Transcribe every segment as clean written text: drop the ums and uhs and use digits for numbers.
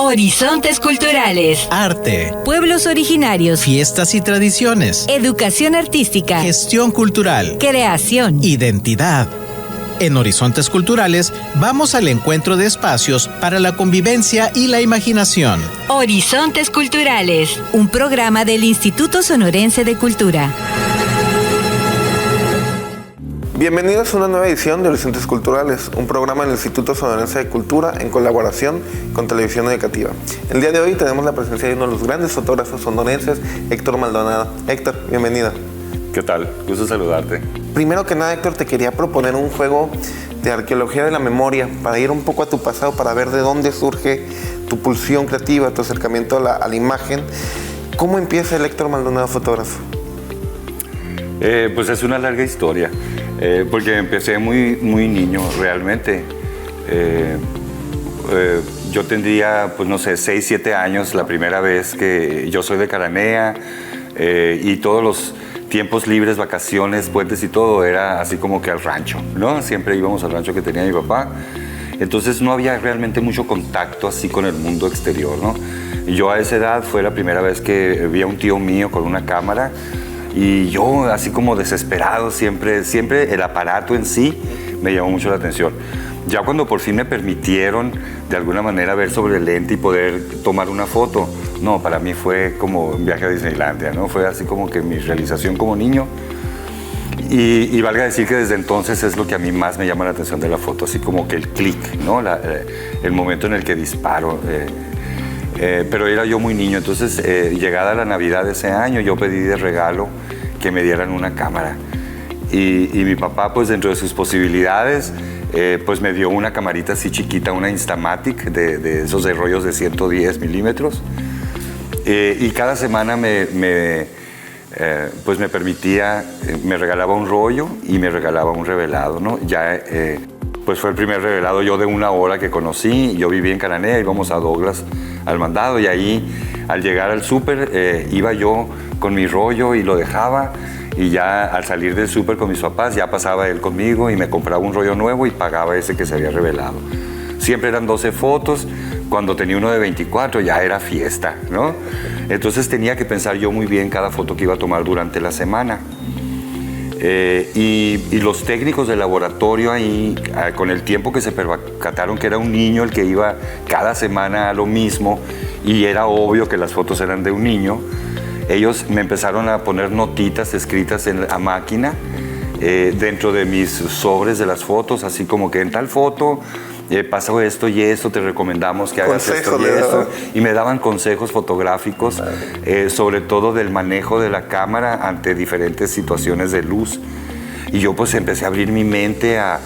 Horizontes culturales. Arte. Pueblos originarios. Fiestas y tradiciones. Educación artística. Gestión cultural. Creación. Identidad. En Horizontes Culturales vamos al encuentro de espacios para la convivencia y la imaginación. Horizontes culturales, un programa del Instituto Sonorense de Cultura. Bienvenidos a una nueva edición de Horizontes Culturales, un programa del Instituto Sonorense de Cultura en colaboración con Televisión Educativa. El día de hoy tenemos la presencia de uno de los grandes fotógrafos sonorenses, Héctor Maldonado. Héctor, bienvenido. ¿Qué tal? Gusto saludarte. Primero que nada, Héctor, te quería proponer un juego de arqueología de la memoria para ir un poco a tu pasado, para ver de dónde surge tu pulsión creativa, tu acercamiento a la imagen. ¿Cómo empieza el Héctor Maldonado fotógrafo? Pues es una larga historia, porque empecé muy niño realmente. Yo tendría, pues no sé, 6, 7 años la primera vez que yo soy de Cananea, y todos los tiempos libres, vacaciones, puentes y todo, era así como que al rancho, ¿no? Siempre íbamos al rancho que tenía mi papá. Entonces no había realmente mucho contacto así con el mundo exterior, ¿no? Y yo a esa edad fue la primera vez que vi a un tío mío con una cámara y yo así como desesperado, siempre el aparato en sí me llamó mucho la atención. Ya cuando por fin me permitieron de alguna manera ver sobre el lente y poder tomar una foto, no, para mí fue como un viaje a Disneylandia, ¿no? Fue así como que mi realización como niño. Y valga decir que desde entonces es lo que a mí más me llama la atención de la foto, así como que el clic, ¿no? El momento en el que disparo. Pero era yo muy niño, entonces llegada la Navidad de ese año, yo pedí de regalo que me dieran una cámara. Y mi papá, pues dentro de sus posibilidades, pues me dio una camarita así chiquita, una Instamatic, de esos de rollos de 110 milímetros. Y cada semana pues me permitía, me regalaba un rollo y me regalaba un revelado, ¿no? Ya, pues fue el primer revelado yo de 1 hora que conocí. Yo vivía en Cananea, íbamos a Douglas al mandado, y ahí al llegar al súper iba yo con mi rollo y lo dejaba, y ya al salir del súper con mis papás ya pasaba él conmigo y me compraba un rollo nuevo y pagaba ese que se había revelado. Siempre eran 12 fotos, cuando tenía uno de 24 ya era fiesta, ¿no? Entonces tenía que pensar yo muy bien cada foto que iba a tomar durante la semana. Y los técnicos del laboratorio ahí, con el tiempo que se percataron que era un niño el que iba cada semana a lo mismo, y era obvio que las fotos eran de un niño, ellos me empezaron a poner notitas escritas a máquina dentro de mis sobres de las fotos, así como que en tal foto pasó esto y esto, te recomendamos que hagas esto y esto. Y me daban consejos fotográficos, sobre todo del manejo de la cámara ante diferentes situaciones de luz. Y yo pues empecé a abrir mi mente a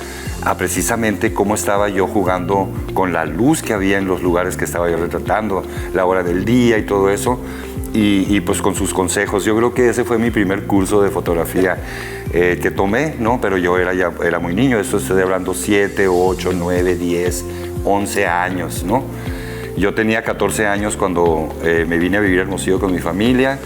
precisamente cómo estaba yo jugando con la luz que había en los lugares que estaba yo retratando, la hora del día y todo eso. Y pues con sus consejos. Yo creo que ese fue mi primer curso de fotografía que tomé, ¿no? Pero yo era muy niño, esto estoy hablando 7, 8, 9, 10, 11 años, ¿no? Yo tenía 14 años cuando me vine a vivir a Hermosillo con mi familia.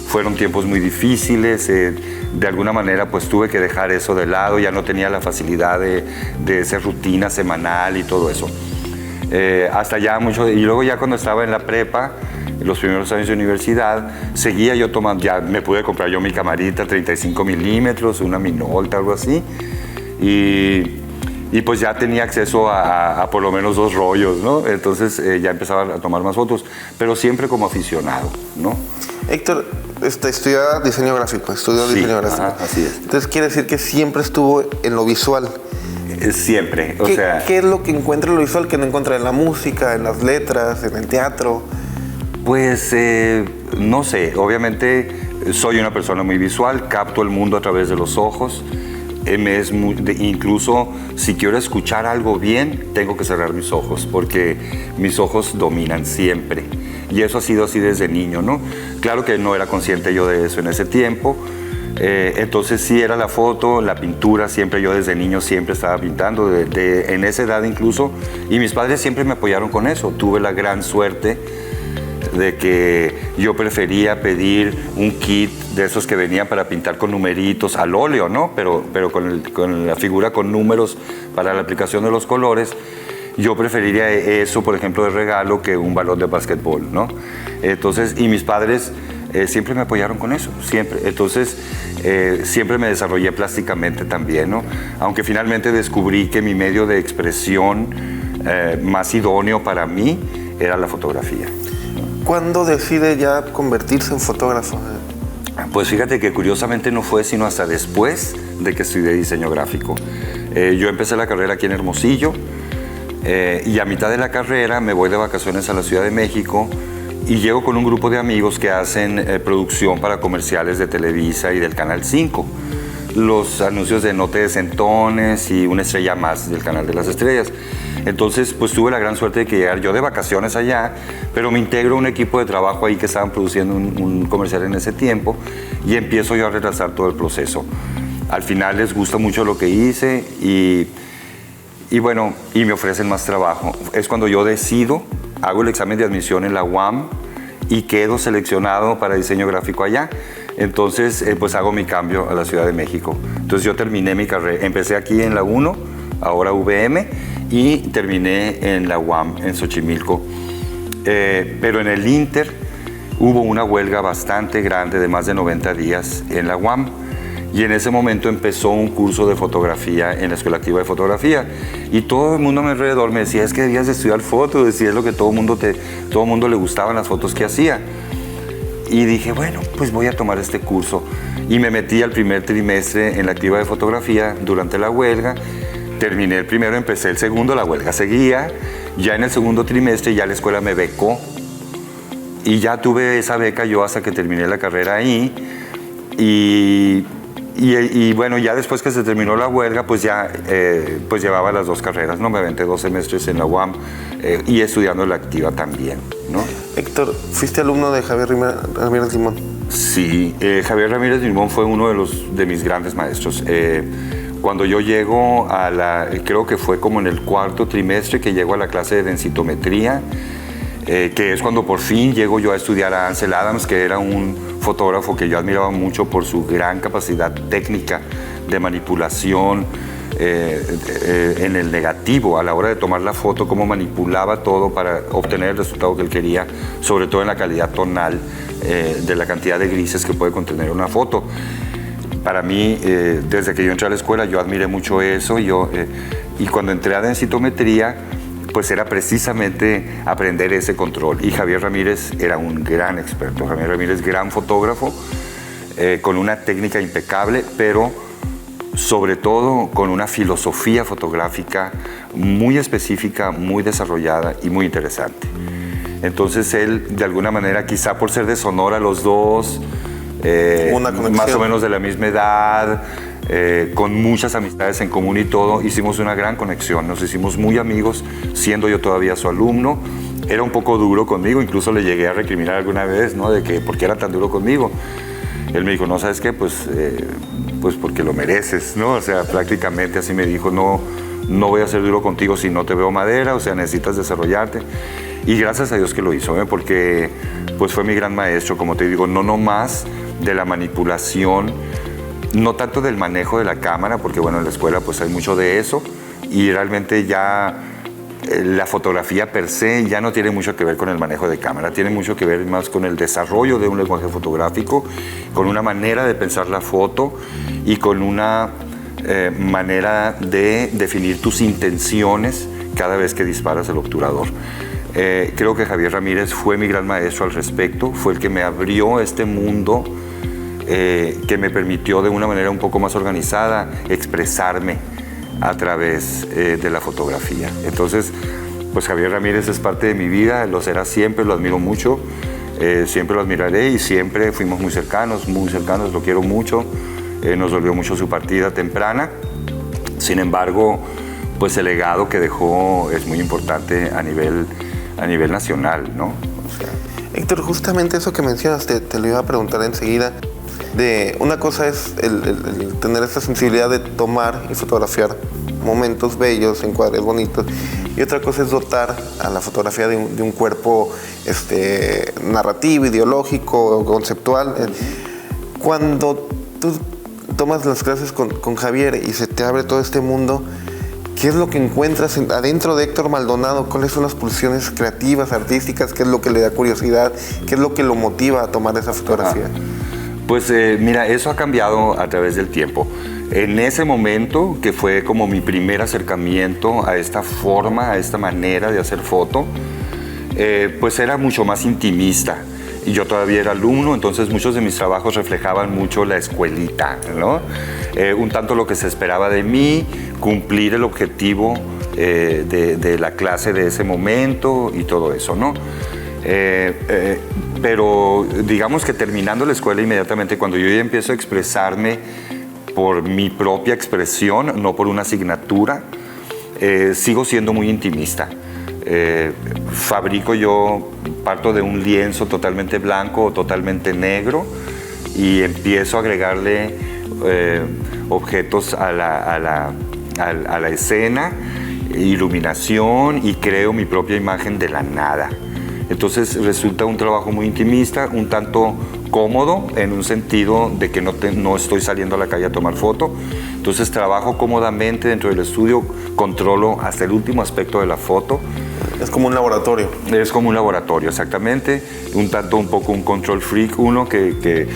Fueron tiempos muy difíciles, de alguna manera pues tuve que dejar eso de lado, ya no tenía la facilidad de esa rutina semanal y todo eso. Hasta ya mucho, y luego ya cuando estaba en la prepa, en los primeros años de universidad, seguía yo tomando, ya me pude comprar yo mi camarita 35 milímetros, una Minolta, algo así, y pues ya tenía acceso a por lo menos 2 rollos, ¿no? Entonces ya empezaba a tomar más fotos, pero siempre como aficionado, ¿no? Héctor, estudiaba diseño gráfico, diseño gráfico. Ajá, así es. Entonces quiere decir que siempre estuvo en lo visual. Siempre, ¿Qué es lo que encuentra en lo visual que no encuentra en la música, en las letras, en el teatro? Pues no sé, obviamente soy una persona muy visual, capto el mundo a través de los ojos. Incluso si quiero escuchar algo bien, tengo que cerrar mis ojos, porque mis ojos dominan siempre. Y eso ha sido así desde niño, ¿no? Claro que no era consciente yo de eso en ese tiempo. Entonces sí era la foto, la pintura, siempre yo desde niño siempre estaba pintando, en esa edad incluso. Y mis padres siempre me apoyaron con eso. Tuve la gran suerte de que yo prefería pedir un kit de esos que venían para pintar con numeritos al óleo, ¿no? Pero con la figura con números para la aplicación de los colores. yo preferiría eso, por ejemplo, de regalo que un balón de básquetbol, ¿no? Entonces, y mis padres siempre me apoyaron con eso, siempre. Entonces, siempre me desarrollé plásticamente también, ¿no? Aunque finalmente descubrí que mi medio de expresión más idóneo para mí era la fotografía. ¿Cuándo decide ya convertirse en fotógrafo? Pues fíjate que curiosamente no fue sino hasta después de que estudié diseño gráfico. Yo empecé la carrera aquí en Hermosillo y a mitad de la carrera me voy de vacaciones a la Ciudad de México y llego con un grupo de amigos que hacen producción para comerciales de Televisa y del Canal 5. Los anuncios de No te desentones y Una estrella más del Canal de las Estrellas. Entonces, pues tuve la gran suerte de que llegar yo de vacaciones allá, pero me integro a un equipo de trabajo ahí que estaban produciendo un comercial en ese tiempo y empiezo yo a retrasar todo el proceso. Al final les gusta mucho lo que hice y bueno, y me ofrecen más trabajo. Es cuando yo decido, hago el examen de admisión en la UAM y quedo seleccionado para diseño gráfico allá. Entonces, pues hago mi cambio a la Ciudad de México. Entonces yo terminé mi carrera, empecé aquí en la 1, ahora VM, y terminé en la UAM, en Xochimilco. Pero en el Inter hubo una huelga bastante grande de más de 90 días en la UAM. Y en ese momento empezó un curso de fotografía en la Escuela Activa de Fotografía. Y todo el mundo a mi alrededor me decía, es que debías de estudiar foto, decía, es lo que todo el mundo le gustaban las fotos que hacía. Y dije, bueno, pues voy a tomar este curso. Y me metí al primer trimestre en la Activa de Fotografía durante la huelga. Terminé el primero, empecé el segundo, la huelga seguía. Ya en el segundo trimestre ya la escuela me becó. Y ya tuve esa beca yo hasta que terminé la carrera ahí. Y bueno, ya después que se terminó la huelga, pues ya pues llevaba las dos carreras, ¿no? Me aventé 2 semestres en la UAM y estudiando la Activa también, ¿no? Héctor, ¿fuiste alumno de Javier Ramírez Limón? Sí, Javier Ramírez Limón fue uno de mis grandes maestros. Cuando yo llego creo que fue como en el 4º trimestre que llego a la clase de densitometría, que es cuando por fin llego yo a estudiar a Ansel Adams, que era un fotógrafo que yo admiraba mucho por su gran capacidad técnica de manipulación en el negativo, a la hora de tomar la foto, cómo manipulaba todo para obtener el resultado que él quería, sobre todo en la calidad tonal de la cantidad de grises que puede contener una foto. Para mí, desde que yo entré a la escuela, yo admiré mucho eso y cuando entré a densitometría, pues era precisamente aprender ese control. Y Javier Ramírez era un gran experto. Javier Ramírez, gran fotógrafo, con una técnica impecable, pero sobre todo con una filosofía fotográfica muy específica, muy desarrollada y muy interesante. Entonces él, de alguna manera, quizá por ser de Sonora los dos, más o menos de la misma edad, con muchas amistades en común y todo, hicimos una gran conexión, nos hicimos muy amigos, siendo yo todavía su alumno. Era un poco duro conmigo, incluso le llegué a recriminar alguna vez, ¿no? De que, ¿por qué era tan duro conmigo? Él me dijo, no, ¿sabes qué? Pues porque lo mereces, ¿no? O sea, prácticamente así me dijo, no voy a ser duro contigo si no te veo madera, o sea, necesitas desarrollarte. Y gracias a Dios que lo hizo, porque pues fue mi gran maestro, como te digo, no nomás de la manipulación, no tanto del manejo de la cámara, porque bueno, en la escuela pues hay mucho de eso, y realmente ya la fotografía per se ya no tiene mucho que ver con el manejo de cámara, tiene mucho que ver más con el desarrollo de un lenguaje fotográfico, con una manera de pensar la foto y con una manera de definir tus intenciones cada vez que disparas el obturador. Creo que Javier Ramírez fue mi gran maestro al respecto, fue el que me abrió este mundo que me permitió de una manera un poco más organizada expresarme a través de la fotografía. Entonces, pues Javier Ramírez es parte de mi vida, lo será siempre, lo admiro mucho, siempre lo admiraré y siempre fuimos muy cercanos, lo quiero mucho, nos dolió mucho su partida temprana. Sin embargo, pues el legado que dejó es muy importante a nivel nacional, ¿no? O sea, Héctor, justamente eso que mencionas, te lo iba a preguntar enseguida. Una cosa es el tener esta sensibilidad de tomar y fotografiar momentos bellos, encuadres bonitos, y otra cosa es dotar a la fotografía de un cuerpo narrativo, ideológico, conceptual. Cuando tú tomas las clases con Javier y se te abre todo este mundo, ¿Qué es lo que encuentras adentro de Héctor Maldonado? ¿Cuáles son las pulsiones creativas, artísticas? ¿Qué es lo que le da curiosidad? ¿Qué es lo que lo motiva a tomar esa fotografía? Pues mira, eso ha cambiado a través del tiempo. En ese momento, que fue como mi primer acercamiento a esta forma, a esta manera de hacer foto, pues era mucho más intimista. Y yo todavía era alumno, entonces muchos de mis trabajos reflejaban mucho la escuelita, ¿no? Un tanto lo que se esperaba de mí, cumplir el objetivo de la clase de ese momento y todo eso, ¿no? Pero digamos que terminando la escuela inmediatamente, cuando yo ya empiezo a expresarme por mi propia expresión, no por una asignatura, sigo siendo muy intimista. Parto de un lienzo totalmente blanco o totalmente negro y empiezo a agregarle objetos a la escena, iluminación, y creo mi propia imagen de la nada. Entonces resulta un trabajo muy intimista, un tanto cómodo en un sentido de que no estoy saliendo a la calle a tomar foto. Entonces trabajo cómodamente dentro del estudio, controlo hasta el último aspecto de la foto. Es como un laboratorio. Es como un laboratorio, exactamente. Un poco un control freak uno, que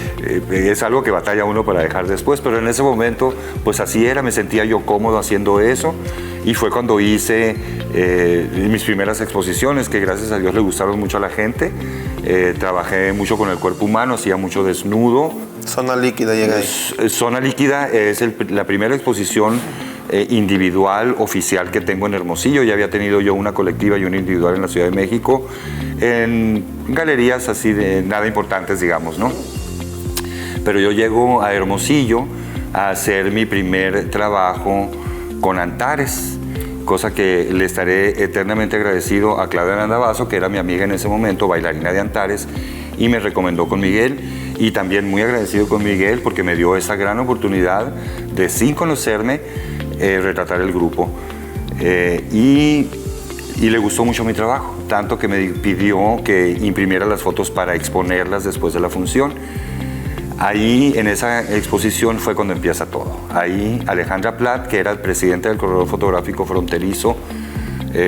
es algo que batalla uno para dejar después, pero en ese momento, pues así era, me sentía yo cómodo haciendo eso. Y fue cuando hice mis primeras exposiciones, que gracias a Dios le gustaron mucho a la gente. Trabajé mucho con el cuerpo humano, hacía mucho desnudo. Zona Líquida llega ahí. Zona Líquida es la primera exposición individual oficial que tengo en Hermosillo. Ya había tenido yo una colectiva y una individual en la Ciudad de México, en galerías así de nada importantes, digamos, ¿no? Pero yo llego a Hermosillo a hacer mi primer trabajo con Antares, cosa que le estaré eternamente agradecido a Claudia Landavazo, que era mi amiga en ese momento, bailarina de Antares, y me recomendó con Miguel. Y también muy agradecido con Miguel porque me dio esa gran oportunidad de, sin conocerme, retratar el grupo. Y le gustó mucho mi trabajo, tanto que me pidió que imprimiera las fotos para exponerlas después de la función. Ahí, en esa exposición, fue cuando empieza todo. Ahí Alejandra Platt, que era el presidente del Corredor Fotográfico Fronterizo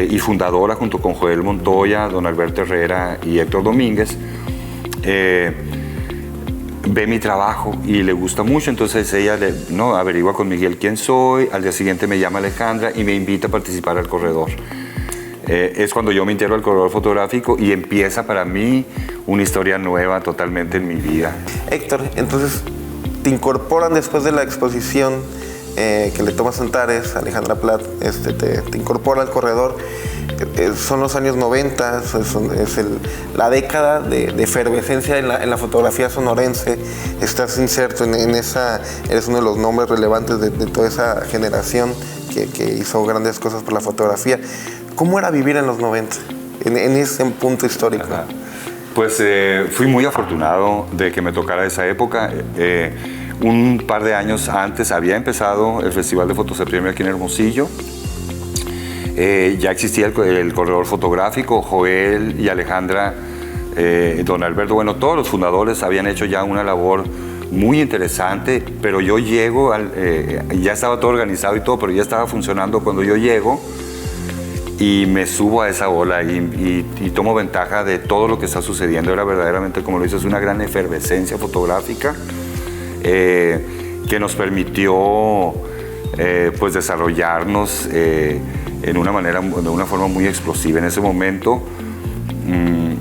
y fundadora, junto con Joel Montoya, don Alberto Herrera y Héctor Domínguez, ve mi trabajo y le gusta mucho. Entonces ella averigua con Miguel quién soy. Al día siguiente me llama Alejandra y me invita a participar al corredor. Es cuando yo me integro al corredor fotográfico y empieza para mí una historia nueva totalmente en mi vida. Héctor, entonces te incorporan después de la exposición que le tomas Antares, Alejandra Platt, te incorpora al corredor. Son los años 90, la década de efervescencia en la fotografía sonorense. Estás inserto en esa, eres uno de los nombres relevantes de toda esa generación que hizo grandes cosas por la fotografía. ¿Cómo era vivir en los 90, en ese punto histórico? Ajá. Pues fui muy afortunado de que me tocara esa época. Un par de años antes había empezado el Festival de Fotoseptiembre aquí en Hermosillo. Ya existía el corredor fotográfico. Joel y Alejandra, don Alberto, bueno, todos los fundadores habían hecho ya una labor muy interesante, pero yo llego, ya estaba todo organizado y todo, pero ya estaba funcionando cuando yo llego y me subo a esa ola y tomo ventaja de todo lo que está sucediendo. Era verdaderamente, como lo dices, una gran efervescencia fotográfica que nos permitió pues desarrollarnos de una forma muy explosiva. En ese momento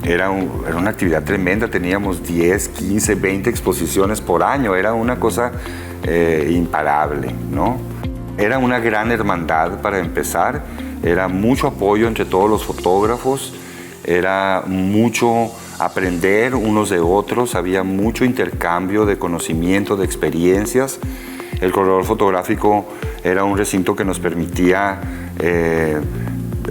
era una actividad tremenda, teníamos 10, 15, 20 exposiciones por año, era una cosa imparable, ¿no? Era una gran hermandad para empezar, era mucho apoyo entre todos los fotógrafos, era mucho aprender unos de otros, había mucho intercambio de conocimiento, de experiencias. El corredor fotográfico era un recinto que nos permitía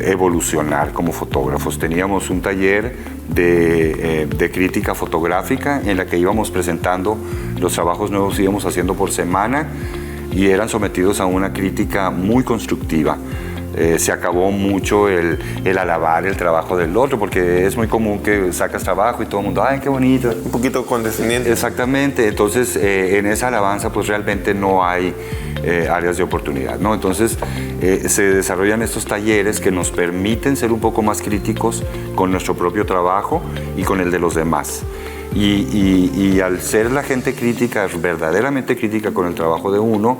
evolucionar como fotógrafos. Teníamos un taller de crítica fotográfica en la que íbamos presentando los trabajos nuevos que íbamos haciendo por semana y eran sometidos a una crítica muy constructiva. Se acabó mucho el alabar el trabajo del otro, porque es muy común que sacas trabajo y todo el mundo, ¡ay, qué bonito! Un poquito condescendiente. Exactamente, entonces en esa alabanza pues realmente no hay áreas de oportunidad, ¿no? Entonces se desarrollan estos talleres que nos permiten ser un poco más críticos con nuestro propio trabajo y con el de los demás. Y al ser la gente crítica, verdaderamente crítica con el trabajo de uno,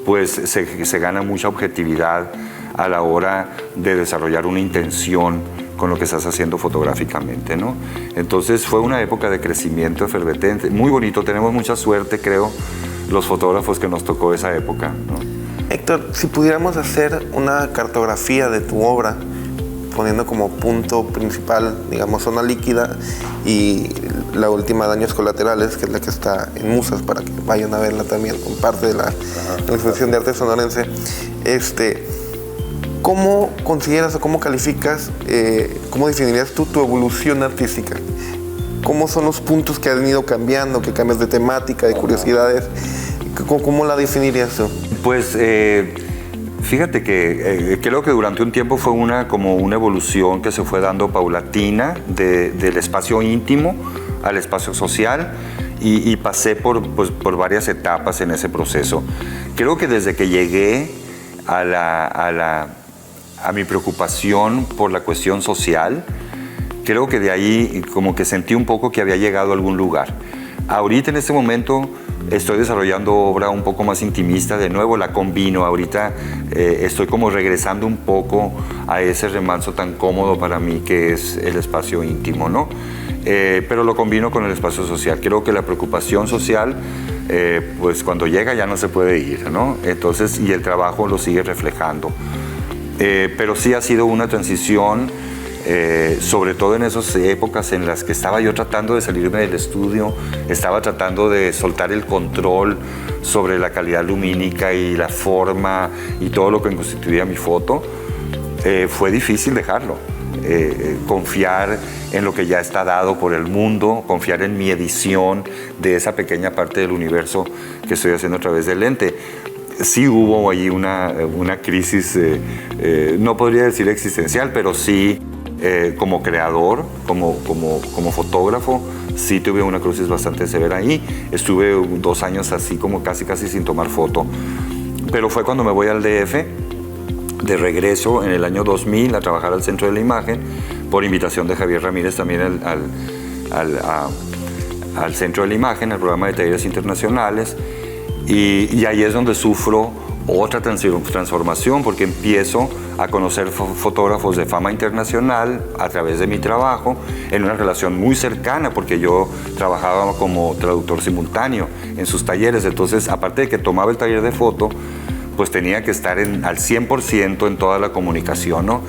pues se gana mucha objetividad a la hora de desarrollar una intención con lo que estás haciendo fotográficamente, ¿no? Entonces fue una época de crecimiento efervescente, muy bonito, tenemos mucha suerte, creo, los fotógrafos que nos tocó esa época, ¿no? Héctor, si pudiéramos hacer una cartografía de tu obra, poniendo como punto principal, digamos, Zona Líquida y la última, Daños Colaterales, que es la que está en Musas, para que vayan a verla también, con parte de la exposición de arte sonorense. ¿Cómo consideras o cómo calificas, cómo definirías tú tu evolución artística? ¿Cómo son los puntos que han ido cambiando, que cambias de temática, de curiosidades? ¿Cómo la definirías tú? Pues fíjate que creo que durante un tiempo fue como una evolución que se fue dando paulatina del espacio íntimo al espacio social y pasé por varias etapas en ese proceso. Creo que desde que llegué a mi preocupación por la cuestión social, creo que de ahí como que sentí un poco que había llegado a algún lugar. Ahorita en este momento estoy desarrollando obra un poco más intimista, de nuevo la combino, ahorita estoy como regresando un poco a ese remanso tan cómodo para mí que es el espacio íntimo, ¿no? Pero lo combino con el espacio social. Creo que la preocupación social, pues cuando llega ya no se puede ir, ¿no? Entonces, y el trabajo lo sigue reflejando. Pero sí ha sido una transición, sobre todo en esas épocas en las que estaba yo tratando de salirme del estudio, estaba tratando de soltar el control sobre la calidad lumínica y la forma y todo lo que constituía mi foto. Fue difícil dejarlo, confiar en lo que ya está dado por el mundo, confiar en mi edición de esa pequeña parte del universo que estoy haciendo a través del lente. Sí hubo allí una crisis, no podría decir existencial, pero sí como creador, como fotógrafo, sí tuve una crisis bastante severa ahí. Estuve 2 años así como casi sin tomar foto. Pero fue cuando me voy al DF, de regreso en el año 2000 a trabajar al Centro de la Imagen, por invitación de Javier Ramírez también al Centro de la Imagen, al programa de talleres internacionales. Y ahí es donde sufro otra transformación, porque empiezo a conocer fotógrafos de fama internacional a través de mi trabajo, en una relación muy cercana, porque yo trabajaba como traductor simultáneo en sus talleres. Entonces, aparte de que tomaba el taller de foto, pues tenía que estar al 100% en toda la comunicación, ¿no?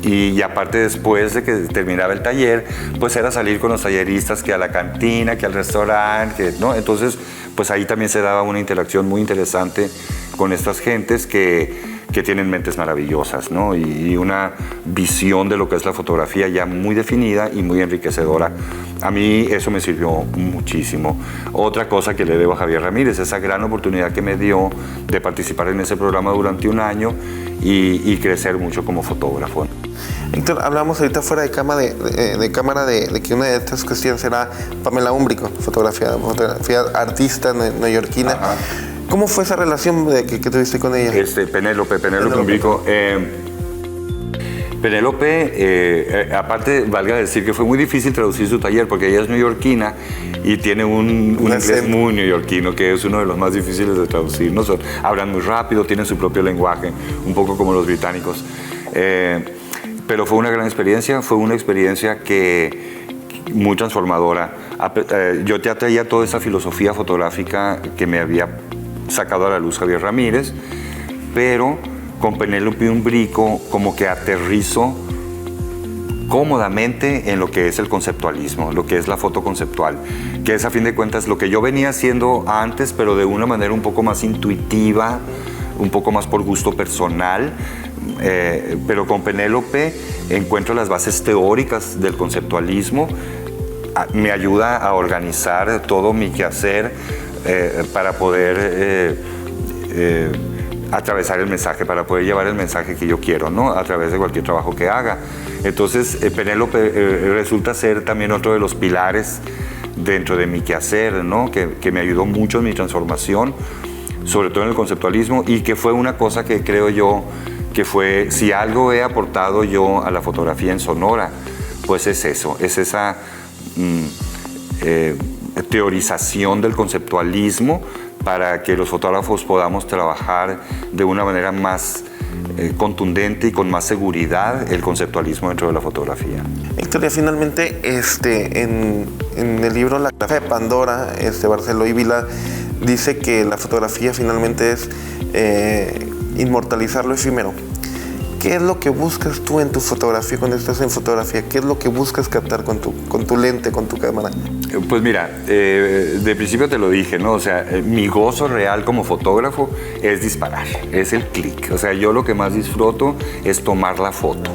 Y aparte, después de que terminaba el taller, pues era salir con los talleristas, que a la cantina, que al restaurante, ¿no? Entonces, pues ahí también se daba una interacción muy interesante con estas gentes que tienen mentes maravillosas, ¿no? Y una visión de lo que es la fotografía ya muy definida y muy enriquecedora. A mí eso me sirvió muchísimo. Otra cosa que le debo a Javier Ramírez, esa gran oportunidad que me dio de participar en ese programa durante un año y crecer mucho como fotógrafo. Héctor, hablamos ahorita fuera de cámara de que una de estas cuestiones era Pamela Úmbrico, fotografía artista neoyorquina. Ajá. ¿Cómo fue esa relación que tuviste con ella? Penélope Úmbrico. Penélope, aparte, valga decir que fue muy difícil traducir su taller, porque ella es neoyorquina y tiene un inglés muy neoyorquino, que es uno de los más difíciles de traducir, ¿no? Hablan muy rápido, tienen su propio lenguaje, un poco como los británicos. Pero fue una gran experiencia, fue una experiencia muy transformadora. Yo ya traía toda esa filosofía fotográfica que me había sacado a la luz Javier Ramírez, pero con Penélope Úmbrico como que aterrizo cómodamente en lo que es el conceptualismo, lo que es la foto conceptual, que es a fin de cuentas lo que yo venía haciendo antes, pero de una manera un poco más intuitiva, un poco más por gusto personal. Pero con Penélope encuentro las bases teóricas del conceptualismo, me ayuda a organizar todo mi quehacer para poder atravesar el mensaje, para poder llevar el mensaje que yo quiero, ¿no? A través de cualquier trabajo que haga. Entonces, Penélope resulta ser también otro de los pilares dentro de mi quehacer, ¿no? Que me ayudó mucho en mi transformación, sobre todo en el conceptualismo, y que fue una cosa que creo yo que fue, si algo he aportado yo a la fotografía en Sonora, pues es eso, es esa teorización del conceptualismo para que los fotógrafos podamos trabajar de una manera más contundente y con más seguridad el conceptualismo dentro de la fotografía. Héctor, finalmente, en el libro La caja de Pandora, Barceló y Vila dice que la fotografía finalmente es inmortalizar lo efímero. ¿Qué es lo que buscas tú en tu fotografía cuando estás en fotografía? ¿Qué es lo que buscas captar con tu lente, con tu cámara? Pues mira, de principio te lo dije, ¿no? O sea, mi gozo real como fotógrafo es disparar, es el clic. O sea, yo lo que más disfruto es tomar la foto.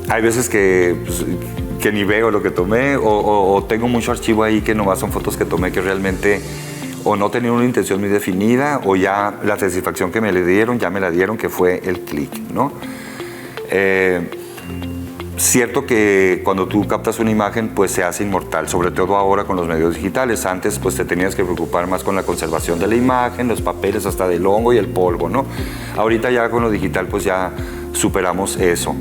Hay veces que ni veo lo que tomé o tengo mucho archivo ahí que nomás son fotos que tomé que realmente o no tenían una intención muy definida o ya la satisfacción que me le dieron, ya me la dieron, que fue el clic, ¿no? Cierto que cuando tú captas una imagen, pues se hace inmortal, sobre todo ahora con los medios digitales. Antes, pues te tenías que preocupar más con la conservación de la imagen, los papeles hasta del hongo y el polvo, ¿no? Ahorita ya con lo digital, pues ya superamos eso.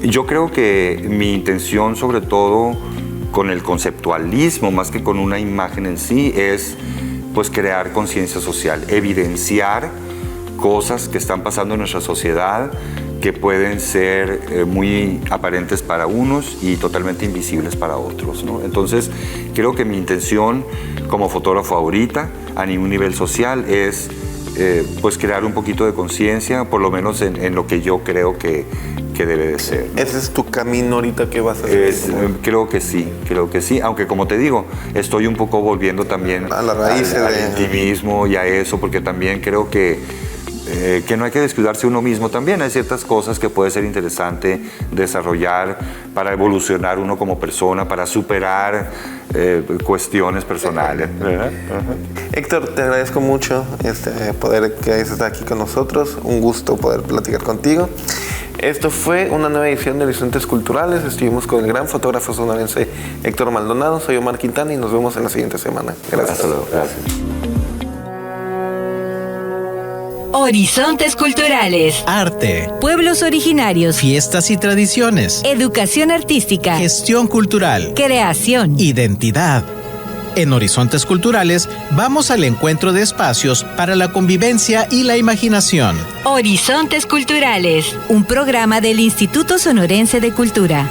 Yo creo que mi intención, sobre todo con el conceptualismo, más que con una imagen en sí, es pues crear conciencia social, evidenciar cosas que están pasando en nuestra sociedad que pueden ser muy aparentes para unos y totalmente invisibles para otros, ¿no? Entonces, creo que mi intención como fotógrafo ahorita, a ningún nivel social, es pues crear un poquito de conciencia, por lo menos en lo que yo creo que debe de ser, ¿no? ¿Ese es tu camino ahorita que vas a hacer? Creo que sí, aunque como te digo, estoy un poco volviendo también a la raíz al intimismo y a eso, porque también creo que no hay que descuidarse uno mismo también. Hay ciertas cosas que puede ser interesante desarrollar para evolucionar uno como persona, para superar cuestiones personales, ¿verdad? Héctor, te agradezco mucho poder que hayas estado aquí con nosotros. Un gusto poder platicar contigo. Esto fue una nueva edición de Horizontes Culturales. Estuvimos con el gran fotógrafo sonorense Héctor Maldonado. Soy Omar Quintana y nos vemos en la siguiente semana. Gracias. Hasta luego. Gracias. Horizontes Culturales. Arte, Pueblos originarios. fiestas y tradiciones, Educación artística. gestión cultural, Creación. identidad. En Horizontes Culturales vamos al encuentro de espacios para la convivencia y la imaginación. Horizontes Culturales, un programa del Instituto Sonorense de Cultura.